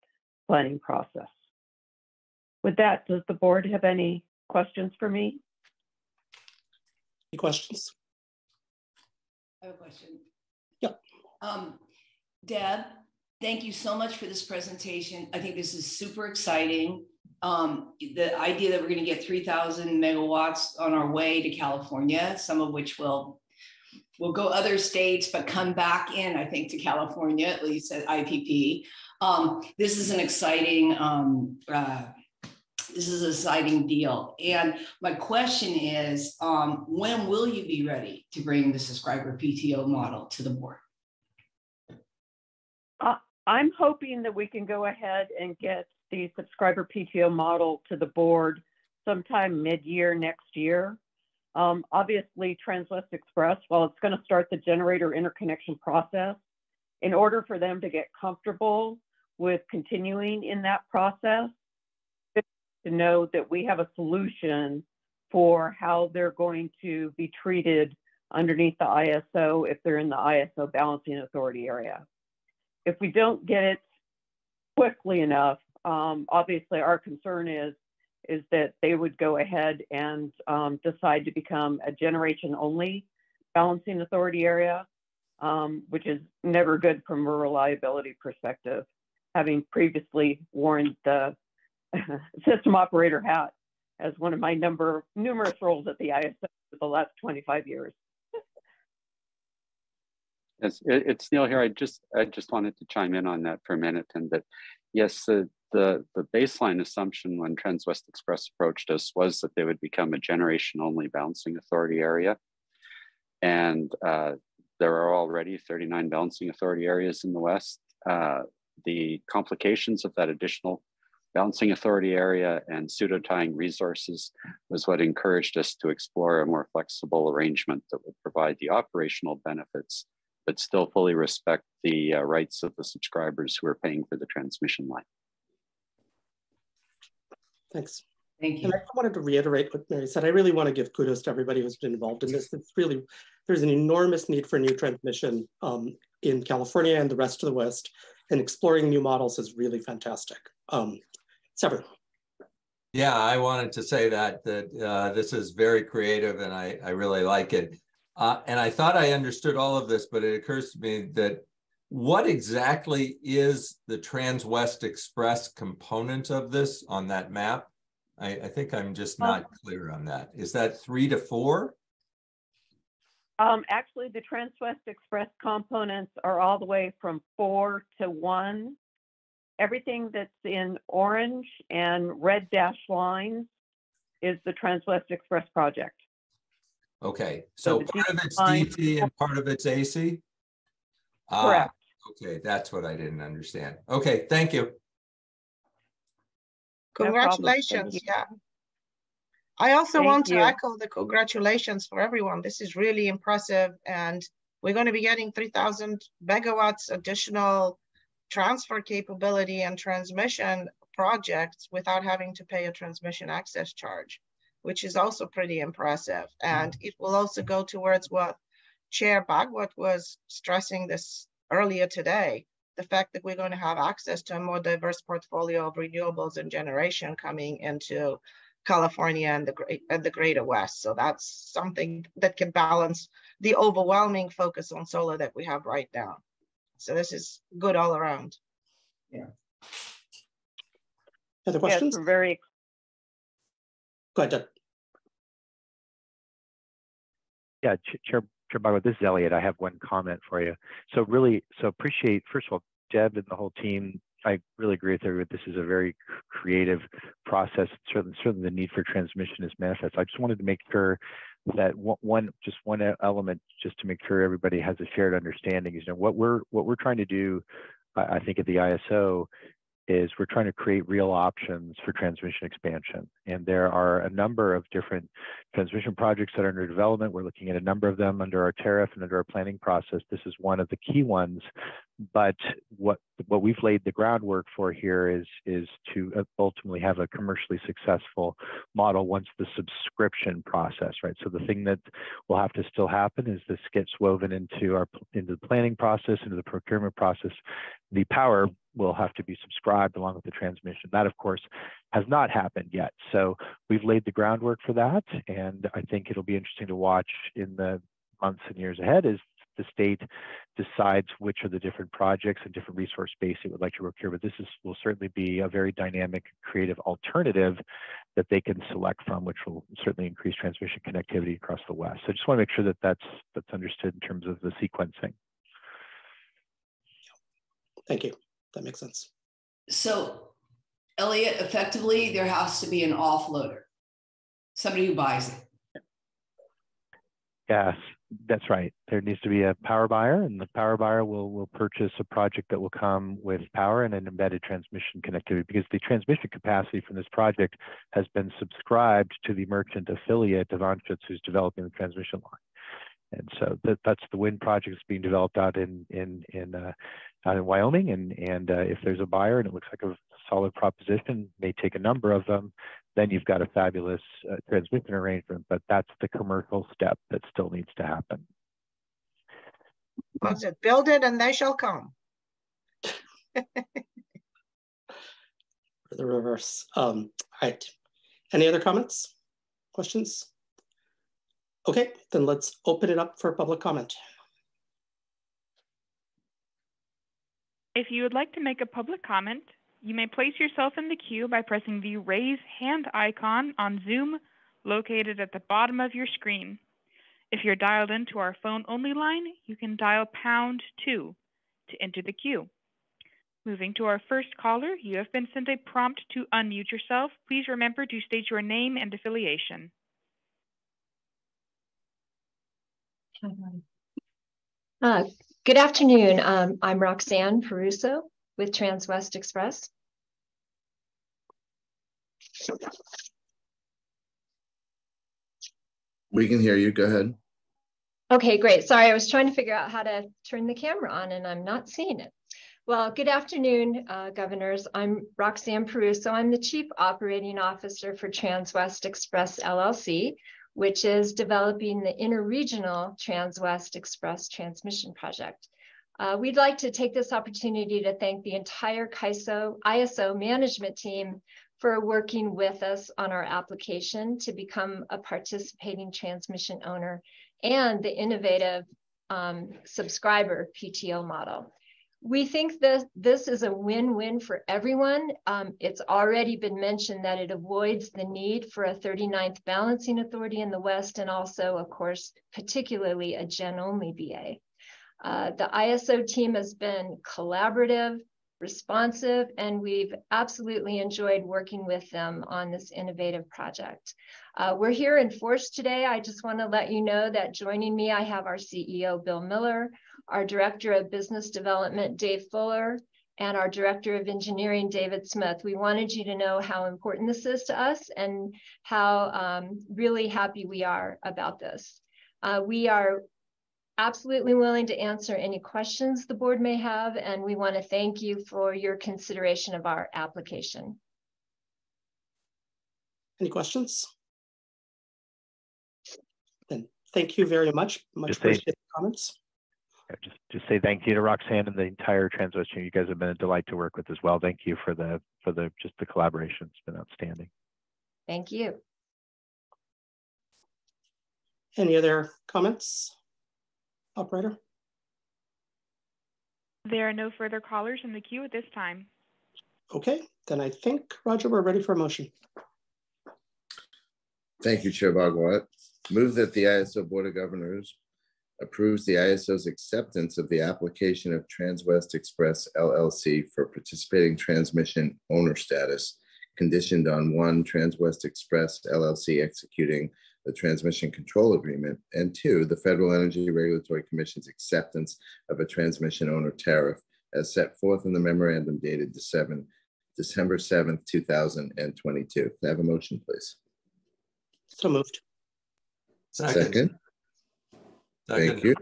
planning process. With that, does the board have any questions for me? Any questions? I have a question. Yeah. Deb, thank you so much for this presentation. I think this is super exciting. The idea that we're going to get 3,000 megawatts on our way to California, some of which will go other states, but come back in, I think, to California, at least at IPP. This is an exciting deal. And my question is, when will you be ready to bring the subscriber PTO model to the board? I'm hoping that we can go ahead and get the subscriber PTO model to the board sometime mid-year next year. Obviously, Transwest Express, while it's going to start the generator interconnection process, in order for them to get comfortable with continuing in that process, to know that we have a solution for how they're going to be treated underneath the ISO if they're in the ISO balancing authority area. If we don't get it quickly enough, obviously our concern is that they would go ahead and decide to become a generation only balancing authority area, which is never good from a reliability perspective, having previously worn the system operator hat as one of my numerous roles at the ISO for the last 25 years. Yes, it's Neil here. I just wanted to chime in on that for a minute, and that yes, the baseline assumption when Transwest Express approached us was that they would become a generation only balancing authority area, and there are already 39 balancing authority areas in the West. The complications of that additional balancing authority area and pseudo-tying resources was what encouraged us to explore a more flexible arrangement that would provide the operational benefits, but still fully respect the rights of the subscribers who are paying for the transmission line. Thanks. Thank you. And I wanted to reiterate what Mary said. I really want to give kudos to everybody who's been involved in this. It's really, there's an enormous need for new transmission in California and the rest of the West, and exploring new models is really fantastic. Severin. Yeah, I wanted to say that this is very creative and I really like it. And I thought I understood all of this, but it occurs to me that what exactly is the Transwest Express component of this on that map? I think I'm just not clear on that. Is that 3 to 4? Actually, the Transwest Express components are all the way from 4 to 1. Everything that's in orange and red dashed lines is the Transwest Express project. Okay, so part of it's DC and part of it's AC? Correct. Okay, that's what I didn't understand. Okay, thank you. Congratulations, No yeah. I also Thank want to you. echo the congratulations for everyone. This is really impressive, and we're going to be getting 3,000 megawatts additional transfer capability and transmission projects without having to pay a transmission access charge, which is also pretty impressive. And it will also go towards what Chair Bhagwat was stressing this earlier today, the fact that we're going to have access to a more diverse portfolio of renewables and generation coming into California and the greater West. So that's something that can balance the overwhelming focus on solar that we have right now. So this is good all around. Yeah. Other questions? Yes, we're very. Go ahead, Doug. Yeah, Chair Bhagwat, this is Elliot. I have one comment for you. So really, appreciate, first of all, Deb and the whole team. I really agree with everyone. This is a very creative process. Certainly the need for transmission is manifest. I just wanted to make sure that one element, just to make sure everybody has a shared understanding, is, you know, what we're trying to do, I think at the ISO, is we're trying to create real options for transmission expansion. And there are a number of different transmission projects that are under development. We're looking at a number of them under our tariff and under our planning process. This is one of the key ones. But what we've laid the groundwork for here is to ultimately have a commercially successful model once the subscription process, right? So the thing that will have to still happen is this gets woven into the planning process, into the procurement process. The power will have to be subscribed along with the transmission. That, of course, has not happened yet. So we've laid the groundwork for that. And I think it'll be interesting to watch in the months and years ahead as the state decides which are the different projects and different resource base it would like to procure. But this will certainly be a very dynamic, creative alternative that they can select from, which will certainly increase transmission connectivity across the West. So I just want to make sure that that's understood in terms of the sequencing. Thank you. That makes sense. So, Elliot, effectively, there has to be an offloader, somebody who buys it. Yes, that's right. There needs to be a power buyer, and the power buyer will purchase a project that will come with power and an embedded transmission connectivity, because the transmission capacity from this project has been subscribed to the merchant affiliate of Anschutz, who's developing the transmission line. And so that's the wind project that's being developed out in Wyoming. And if there's a buyer and it looks like a solid proposition, may take a number of them, then you've got a fabulous transmission arrangement. But that's the commercial step that still needs to happen. Was it build it and they shall come? For the reverse. All right. Any other comments, questions? Okay, then let's open it up for public comment. If you would like to make a public comment, you may place yourself in the queue by pressing the raise hand icon on Zoom located at the bottom of your screen. If you're dialed into our phone-only line, you can dial #2 to enter the queue. Moving to our first caller, you have been sent a prompt to unmute yourself. Please remember to state your name and affiliation. Good afternoon. I'm Roxanne Peruso with Transwest Express. We can hear you. Go ahead. Okay, great. Sorry, I was trying to figure out how to turn the camera on and I'm not seeing it. Well, good afternoon, governors. I'm Roxanne Peruso. I'm the Chief Operating Officer for Transwest Express LLC, which is developing the interregional Transwest Express transmission project. We'd like to take this opportunity to thank the entire ISO management team for working with us on our application to become a participating transmission owner and the innovative subscriber PTO model. We think that this is a win-win for everyone. It's already been mentioned that it avoids the need for a 39th balancing authority in the West, and also, of course, particularly a gen-only BA. The ISO team has been collaborative, responsive, and we've absolutely enjoyed working with them on this innovative project. We're here in force today. I just want to let you know that joining me, I have our CEO, Bill Miller, our Director of Business Development, Dave Fuller, and our Director of Engineering, David Smith. We wanted you to know how important this is to us and how really happy we are about this. We are absolutely willing to answer any questions the board may have, and we want to thank you for your consideration of our application. Any questions? Then thank you very much. Much appreciated comments. Just say thank you to Roxanne and the entire Transwest team. You guys have been a delight to work with as well. Thank you for the collaboration. It's been outstanding. Thank you. Any other comments, operator? There are no further callers in the queue at this time. Okay, then I think, Roger, we're ready for a motion. Thank you, Chair Bhagwat. Move that the ISO Board of Governors approves the ISO's acceptance of the application of Transwest Express LLC for participating transmission owner status, conditioned on 1, Transwest Express LLC executing the transmission control agreement, and 2, the Federal Energy Regulatory Commission's acceptance of a transmission owner tariff as set forth in the memorandum dated December 7th, 2022. Can I have a motion, please? So moved. Second. Thank you.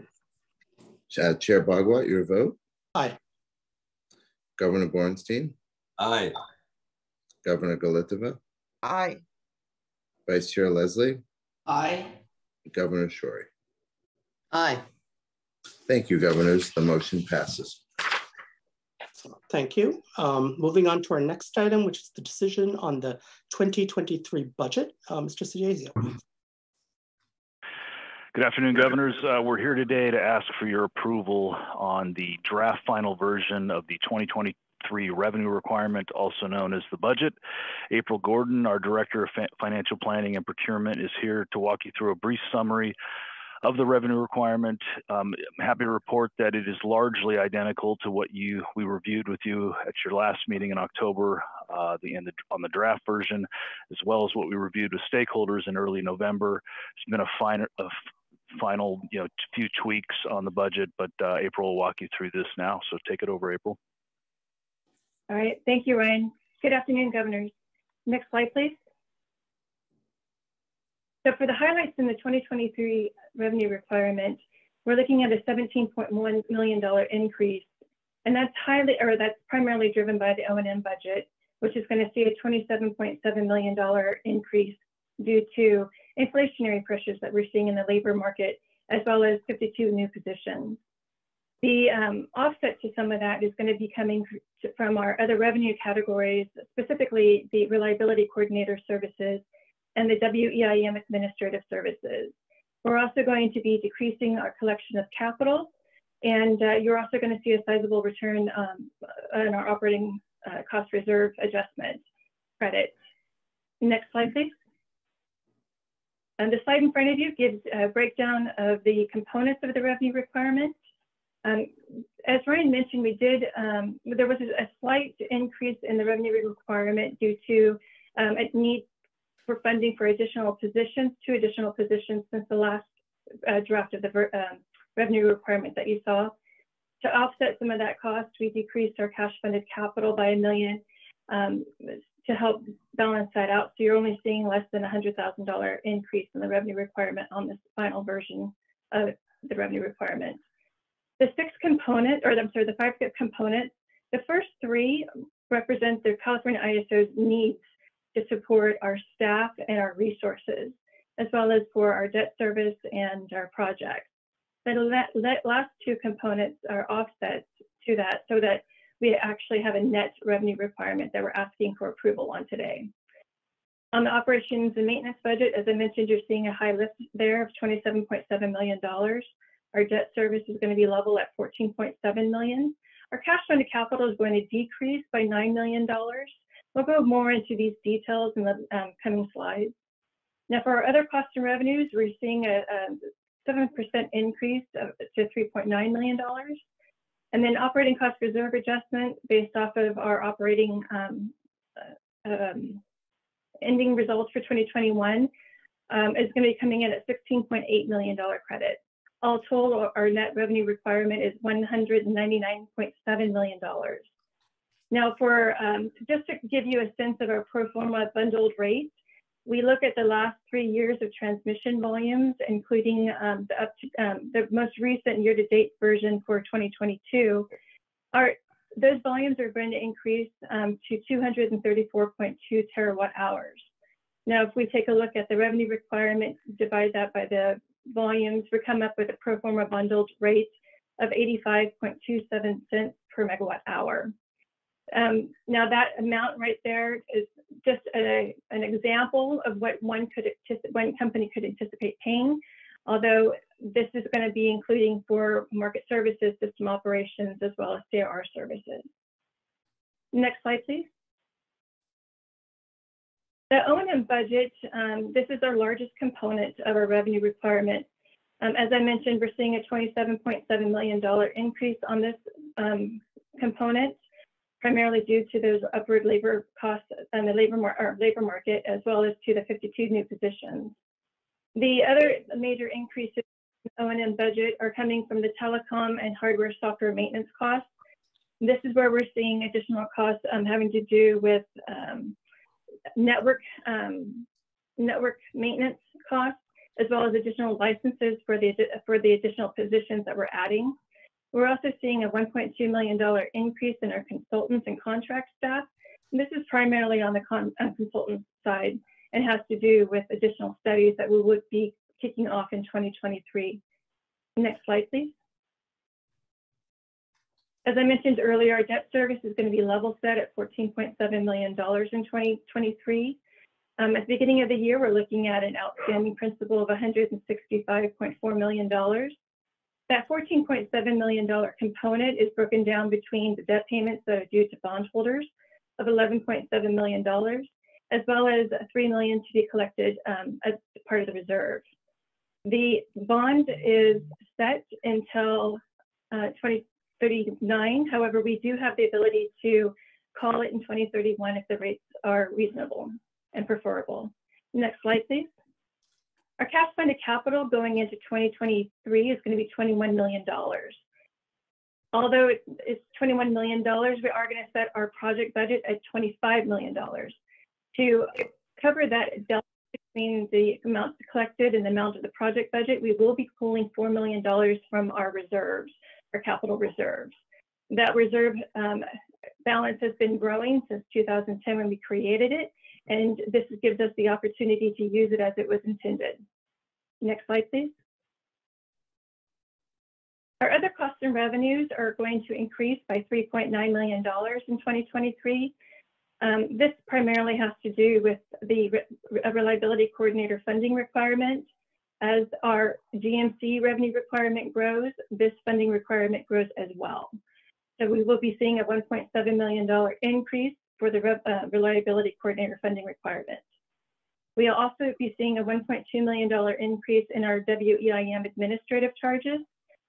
Chair Bhagwat, your vote? Aye. Governor Bornstein? Aye. Governor Galitova? Aye. Vice Chair Leslie? Aye. Governor Shorey? Aye. Thank you, governors. The motion passes. Thank you. Moving on to our next item, which is the decision on the 2023 budget. Mr. Sigesio. Good afternoon, governors. We're here today to ask for your approval on the draft final version of the 2023 revenue requirement, also known as the budget. April Gordon, our Director of Financial Planning and Procurement, is here to walk you through a brief summary of the revenue requirement. I'm happy to report that it is largely identical to what we reviewed with you at your last meeting in October on the draft version, as well as what we reviewed with stakeholders in early November. It's been a final few tweaks on the budget, but April will walk you through this now. So take it over, April. All right, thank you, Ryan. Good afternoon, governors. Next slide, please. So for the highlights in the 2023 revenue requirement, we're looking at a $17.1 million increase, and that's primarily driven by the O&M budget, which is going to see a $27.7 million increase due to inflationary pressures that we're seeing in the labor market, as well as 52 new positions. The offset to some of that is going to be coming from our other revenue categories, specifically the reliability coordinator services and the WEIM administrative services. We're also going to be decreasing our collection of capital, and you're also going to see a sizable return on our operating cost reserve adjustment credit. Next slide, please. And the slide in front of you gives a breakdown of the components of the revenue requirement. As Ryan mentioned, there was a slight increase in the revenue requirement due to a need for funding for additional positions, 2 additional positions since the last draft of the revenue requirement that you saw. To offset some of that cost, we decreased our cash funded capital by $1 million to help balance that out. So you're only seeing less than $100,000 increase in the revenue requirement on this final version of the revenue requirement. The 5 components, the first 3 represent the California ISO's needs to support our staff and our resources, as well as for our debt service and our projects. The last 2 components are offsets to that, so that we actually have a net revenue requirement that we're asking for approval on today. On the operations and maintenance budget, as I mentioned, you're seeing a high lift there of $27.7 million. Our debt service is going to be level at $14.7 million. Our cash funded capital is going to decrease by $9 million. We'll go more into these details in the coming slides. Now, for our other costs and revenues, we're seeing a 7% increase to $3.9 million. And then operating cost reserve adjustment based off of our operating ending results for 2021 is going to be coming in at $16.8 million credit. All total, our net revenue requirement is $199.7 million. Now, just to give you a sense of our pro forma bundled rate, we look at the last 3 years of transmission volumes, including the most recent year-to-date version for 2022. Those volumes are going to increase to 234.2 terawatt hours. Now, if we take a look at the revenue requirement, divide that by the volumes, we come up with a pro forma bundled rate of 85.27 cents per megawatt hour. Now that amount right there is just an example of what one company could anticipate paying, although this is going to be including for market services, system operations, as well as CRR services. Next slide, please. The O&M budget, this is our largest component of our revenue requirement. As I mentioned, we're seeing a $27.7 million increase on this component, primarily due to those upward labor costs and the labor market, as well as to the 52 new positions. The other major increases in O&M budget are coming from the telecom and hardware software maintenance costs. This is where we're seeing additional costs having to do with network maintenance costs, as well as additional licenses for the additional positions that we're adding. We're also seeing a $1.2 million increase in our consultants and contract staff. And this is primarily on the consultant side and has to do with additional studies that we would be kicking off in 2023. Next slide, please. As I mentioned earlier, our debt service is going to be level set at $14.7 million in 2023. At the beginning of the year, we're looking at an outstanding principal of $165.4 million. That $14.7 million component is broken down between the debt payments that are due to bondholders of $11.7 million, as well as $3 million to be collected as part of the reserve. The bond is set until 2039. However, we do have the ability to call it in 2031 if the rates are reasonable and preferable. Next slide, please. Our cash funded capital going into 2023 is going to be $21 million. Although it's $21 million, we are going to set our project budget at $25 million. To cover that delta between the amounts collected and the amount of the project budget, we will be pulling $4 million from our reserves, our capital reserves. That reserve balance has been growing since 2010 when we created it, and this gives us the opportunity to use it as it was intended. Next slide, please. Our other costs and revenues are going to increase by $3.9 million in 2023. This primarily has to do with the reliability coordinator funding requirement. As our GMC revenue requirement grows, this funding requirement grows as well. So we will be seeing a $1.7 million increase for the reliability coordinator funding requirement. We'll also be seeing a $1.2 million increase in our WEIM administrative charges.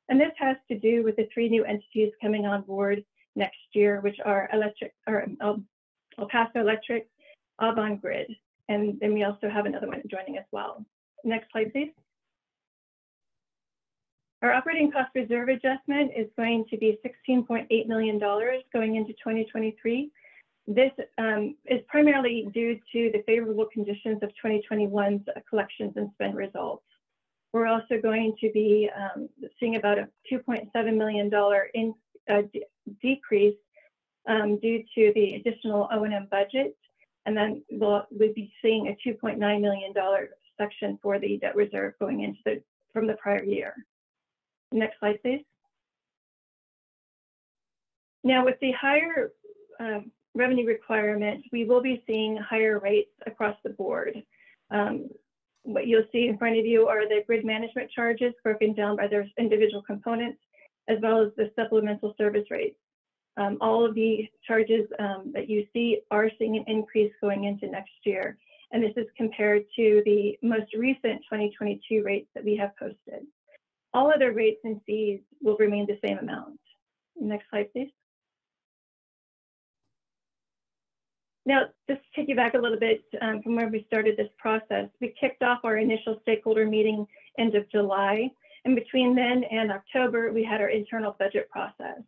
And this has to do with the 3 new entities coming on board next year, which are El Paso Electric, Avangrid, and then we also have another one joining as well. Next slide, please. Our operating cost reserve adjustment is going to be $16.8 million going into 2023. This is primarily due to the favorable conditions of 2021's collections and spend results. We're also going to be seeing about a $2.7 million decrease due to the additional O&M budget. And then we'll be seeing a $2.9 million section for the debt reserve going into from the prior year. Next slide, please. Now with the higher revenue requirement, we will be seeing higher rates across the board. What you'll see in front of you are the grid management charges broken down by their individual components, as well as the supplemental service rates. All of the charges that you see are seeing an increase going into next year. And this is compared to the most recent 2022 rates that we have posted. All other rates and fees will remain the same amount. Next slide, please. Now, just to take you back a little bit from where we started this process, we kicked off our initial stakeholder meeting end of July. And between then and October, we had our internal budget process.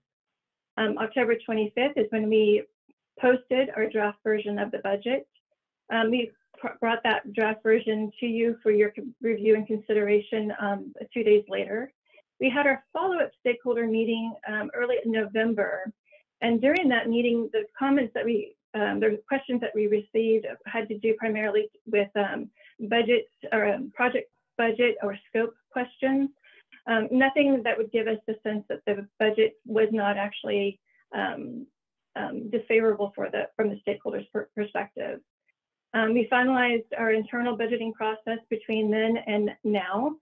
October 25th is when we posted our draft version of the budget. We brought that draft version to you for your review and consideration 2 days later. We had our follow-up stakeholder meeting early in November. And during that meeting, the comments that the questions that we received had to do primarily with budget or project budget or scope questions. Nothing that would give us the sense that the budget was not actually disfavorable from the stakeholders' perspective. We finalized our internal budgeting process between then and now.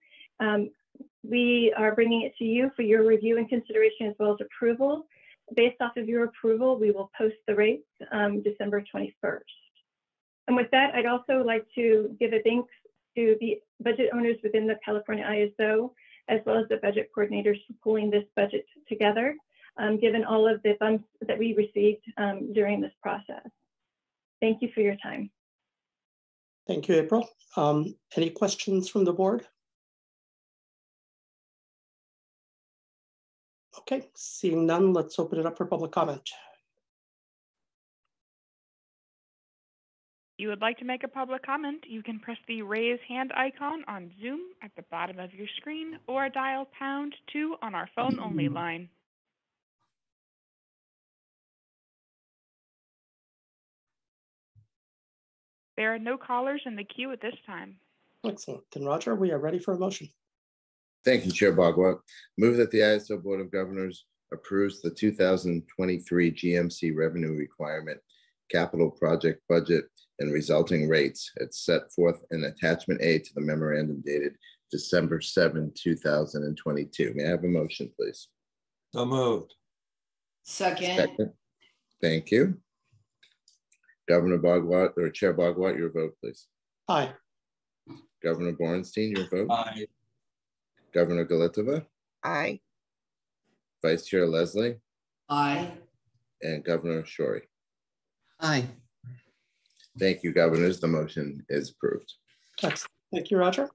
We are bringing it to you for your review and consideration as well as approval. Based off of your approval, we will post the rates December 21st. And with that, I'd also like to give a thanks to the budget owners within the California ISO, as well as the budget coordinators for pulling this budget together, given all of the bumps that we received during this process. Thank you for your time. Thank you, April. Any questions from the board? Okay, seeing none, let's open it up for public comment. If you would like to make a public comment, you can press the raise hand icon on Zoom at the bottom of your screen or dial #2 on our phone only line. There are no callers in the queue at this time. Excellent. Then Roger, we are ready for a motion. Thank you, Chair Bagua. Move that the ISO Board of Governors approves the 2023 GMC revenue requirement, capital project budget, and resulting rates as set forth in Attachment A to the memorandum dated December 7, 2022. May I have a motion, please? So moved. Second. Thank you. Governor Bagua, or Chair Bagua, your vote, please. Aye. Governor Borenstein, your vote. Aye. Governor Galitova. Aye. Vice Chair Leslie. Aye. And Governor Shorey. Aye. Thank you, governors. The motion is approved. Excellent. Thank you, Roger.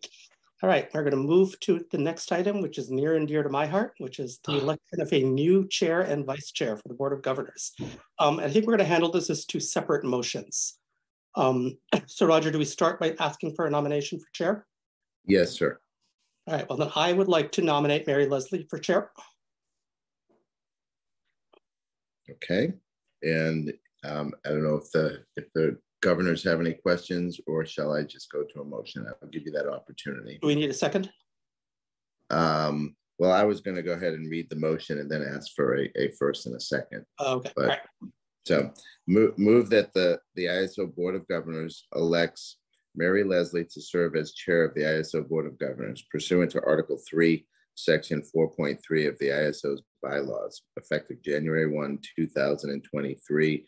All right, we're going to move to the next item, which is near and dear to my heart, which is the election of a new chair and vice chair for the Board of Governors. I think we're going to handle this as two separate motions. So Roger, do we start by asking for a nomination for chair? Yes, sir. All right, well then I would like to nominate Mary Leslie for chair. Okay, and I don't know if the governors have any questions, or shall I just go to a motion? I'll give you that opportunity. Do we need a second? Well, I was going to go ahead and read the motion and then ask for a first and a second. Okay. But, all right. So move that the ISO Board of Governors elects Mary Leslie to serve as chair of the ISO Board of Governors pursuant to Article 3, Section 4.3 of the ISO's bylaws, effective January 1, 2023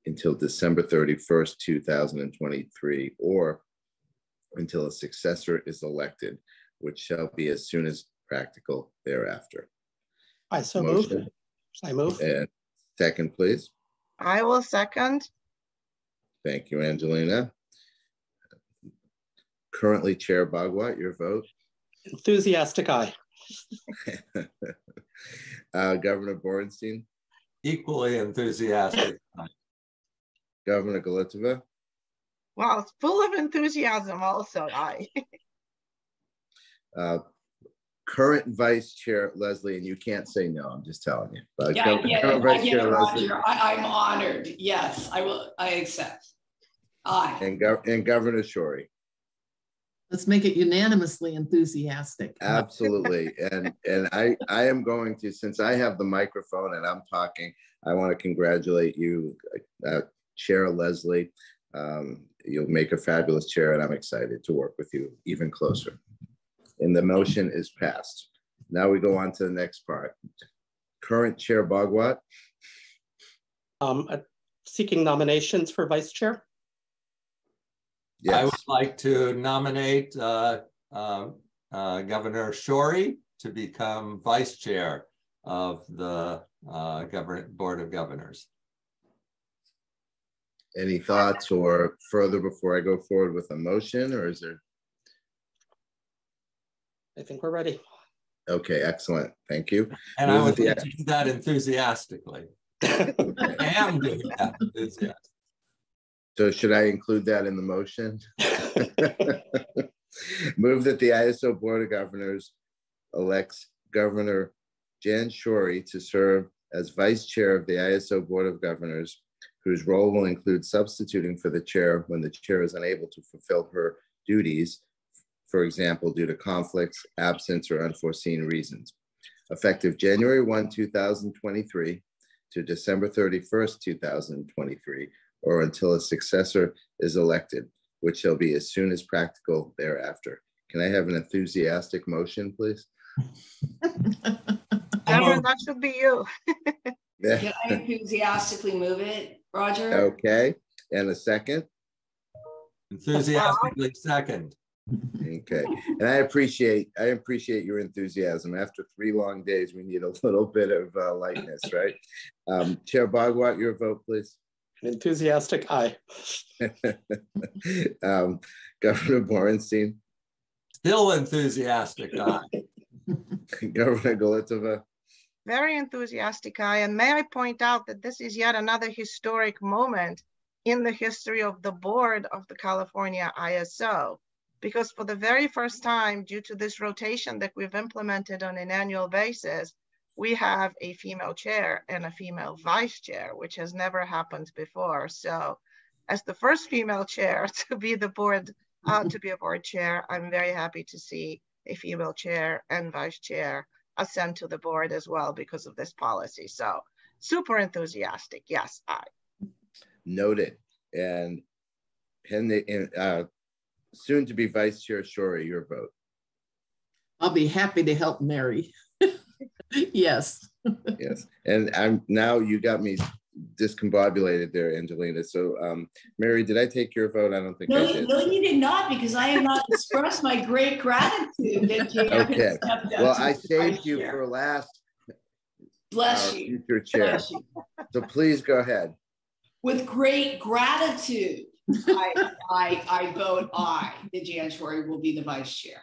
until December 31st, 2023, or until a successor is elected, which shall be as soon as practical thereafter. I so move. I move. And second, please. I will second. Thank you, Angelina. Currently, Chair Bagua, your vote. Enthusiastic aye. Governor Borenstein. Equally enthusiastic. Governor Galitova. Well, it's full of enthusiasm also, aye. Current Vice Chair Leslie, and you can't say no, I'm just telling you. But Yeah, Vice Chair Leslie. I'm honored. Yes, I will. I accept. Aye. And Governor Shorey. Let's make it unanimously enthusiastic. Absolutely. And I am going to, since I have the microphone and I'm talking, I want to congratulate you, Chair Leslie. You'll make a fabulous chair, and I'm excited to work with you even closer. And the motion is passed. Now we go on to the next part. Current Chair Bagua. Seeking nominations for vice chair. Yes. I would like to nominate Governor Shorey to become vice chair of the Board of Governors. Any thoughts or further before I go forward with a motion, or is there? I think we're ready. Okay, excellent. Thank you. And I would like to do that enthusiastically. I am doing that enthusiastically. So should I include that in the motion? Move that the ISO Board of Governors elects Governor Jan Shorey to serve as Vice Chair of the ISO Board of Governors, whose role will include substituting for the chair when the chair is unable to fulfill her duties, for example, due to conflicts, absence, or unforeseen reasons. Effective January 1, 2023 to December 31st, 2023, or until a successor is elected, which shall be as soon as practical thereafter. Can I have an enthusiastic motion, please? Governor, that should be you. Can I enthusiastically move it, Roger? Okay, and a second? Enthusiastically second. Okay, and I appreciate your enthusiasm. After 3 long days, we need a little bit of lightness, right? Chair Bhagwat, your vote, please. Enthusiastic aye. Governor Borenstein. Still enthusiastic aye. Governor Golitseva. Very enthusiastic aye. And may I point out that this is yet another historic moment in the history of the board of the California ISO, because for the very first time, due to this rotation that we've implemented on an annual basis, we have a female chair and a female vice chair, which has never happened before. So as the first female chair to be the board, to be a board chair, I'm very happy to see a female chair and vice chair ascend to the board as well because of this policy. So super enthusiastic, yes, aye. Noted. And soon to be Vice Chair Shorey, your vote. I'll be happy to help Mary. Yes. Yes. And now you got me discombobulated there, Angelina. So Mary, did I take your vote? I don't think I did. No, you did not, because I have not expressed my great gratitude that you okay. Well, I saved you for last. Bless you. Future chair. Bless you. So please go ahead. With great gratitude, I vote aye. That Jan Shorey will be the vice chair.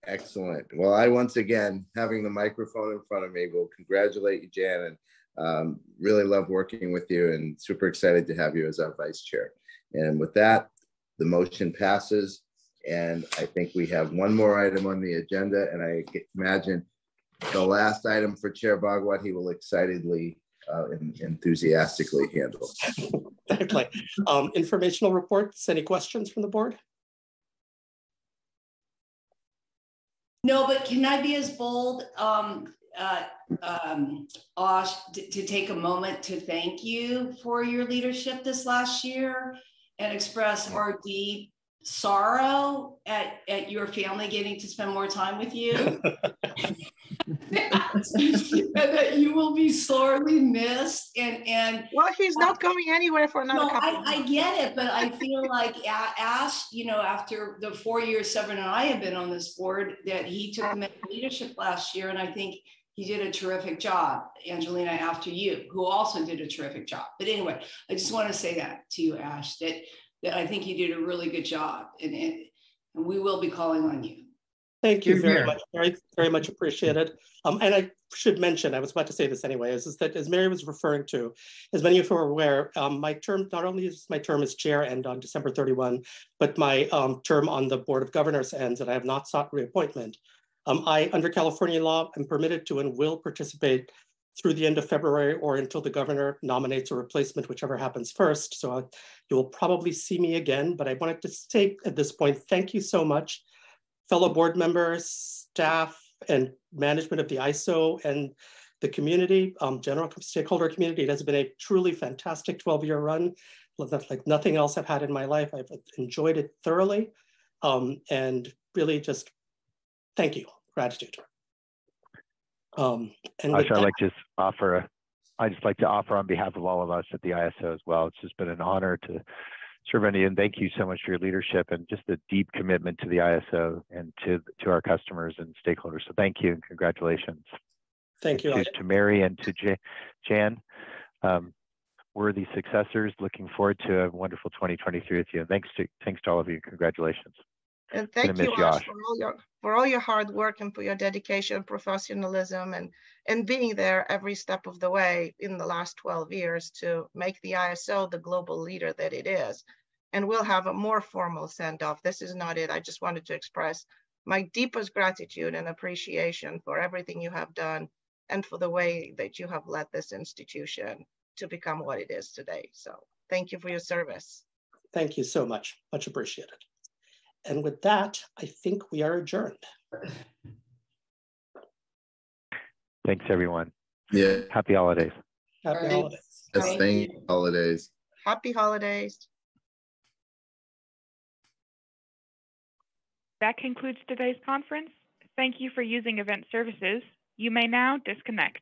Excellent. Well, I once again, having the microphone in front of me, will congratulate you, Jan, and really love working with you and super excited to have you as our vice chair. And with that, the motion passes. And I think we have one more item on the agenda, and I imagine the last item for Chair Bhagwat, he will excitedly and enthusiastically handle. Exactly. Informational reports, any questions from the board? No, but can I be as bold, Osh, to take a moment to thank you for your leadership this last year and express our deep sorrow at your family getting to spend more time with you. that you will be sorely missed. And well, he's not going anywhere for another couple of months. I get it, but I feel like Ash, after the 4 years Severin and I have been on this board, that he took leadership last year, and I think he did a terrific job, Angelina, after you, who also did a terrific job. But anyway, I just want to say that to you, Ash, that I think you did a really good job, and we will be calling on you. Thank you very much. Very, very much appreciated. And I should mention, I was about to say this anyway, is that as Mary was referring to, as many of you are aware, my term, not only is my term as chair end on December 31, but my term on the Board of Governors ends, and I have not sought reappointment. I, under California law, am permitted to and will participate through the end of February or until the governor nominates a replacement, whichever happens first. So you will probably see me again, but I wanted to say at this point, thank you so much, fellow board members, staff, and management of the ISO and the community, general stakeholder community. It has been a truly fantastic 12-year run, like nothing else I've had in my life. I've enjoyed it thoroughly, and really just thank you, gratitude. And I'd like to offer on behalf of all of us at the ISO as well. It's just been an honor to serve under you, and thank you so much for your leadership and just the deep commitment to the ISO and to our customers and stakeholders. So thank you and congratulations. Thank you. To Mary and to Jan, worthy successors. Looking forward to a wonderful 2023 with you. And thanks to all of you. Congratulations. And thank you, Ash, for all your hard work and for your dedication, professionalism, and being there every step of the way in the last 12 years to make the ISO the global leader that it is. And we'll have a more formal send-off. This is not it. I just wanted to express my deepest gratitude and appreciation for everything you have done and for the way that you have led this institution to become what it is today. So thank you for your service. Thank you so much. Much appreciated. And with that, I think we are adjourned. Thanks, everyone. Yeah. Happy holidays. Happy holidays. Yes, thank you. Holidays. Happy holidays. That concludes today's conference. Thank you for using Event Services. You may now disconnect.